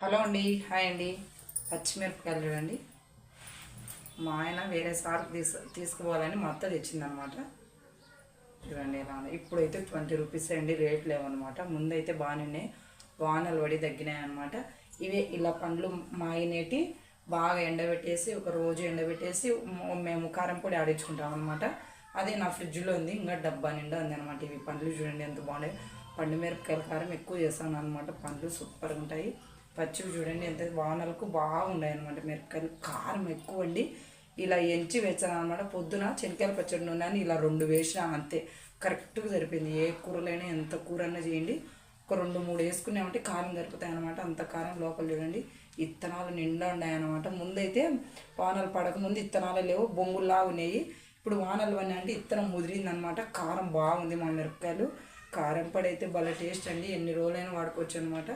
Hello అండి, hi అండి. పచ్చిమిరపకాయలు చూడండి. మా ఆయన వేరే సార్ తీసుకుపోవాలని మా అత్త తెచ్చిందనమాట. చూడండి ఎలా ఉంది. ఇప్పుడైతే 20 రూపీస్ అండి, రేట్ లేవన్నమాట. ముందైతే బాగానే వానలు పడి తగ్గినాయి అనమాట. ఇవే ఇలా పండ్లు మాగినేటి బాగా ఎండబెట్టేసి ఒక రోజు ఎండబెట్టేసి మేము కారం పొడి ఆడించుకుంటాం అనమాట. అదే నా ఫ్రిడ్జ్లో ఉంది, ఇంకా డబ్బా నిండా ఉంది అనమాట. ఇవి పండ్లు చూడండి ఎంత బాగున్నాయి. పండు మిరపకాయల కారం ఎక్కువ చేస్తాను అనమాట. పండ్లు సూపర్గా ఉంటాయి. పచ్చివి చూడండి ఎంత వానలకు బాగున్నాయి అనమాట. మిరపకాయలు కారం ఎక్కువ అండి. ఇలా ఎంచి వేసాను అనమాట. పొద్దున శనగకాయల పచ్చడి నూనె ఇలా 2 వేసినా అంతే, కరెక్ట్గా సరిపోయింది. ఏ కూరలైనా ఎంత కూర అన్నా చేయండి, ఒక 2-3 వేసుకున్నామంటే కారం సరిపోతాయి అనమాట. అంత కారం లోపల చూడండి. ఇత్తనాలు నిండా ఉన్నాయన్నమాట. ముందైతే వానలు పడకముందు ఇత్తనాలు లేవు, బొంగుల్లా ఉన్నాయి. ఇప్పుడు వానలు అంటే ఇత్తనం ముదిరిందనమాట. కారం బాగుంది మా మిరపకాయలు. కారం పొడి అయితే భలే టేస్ట్ అండి, ఎన్ని రోజులైనా వాడుకోవచ్చు అనమాట.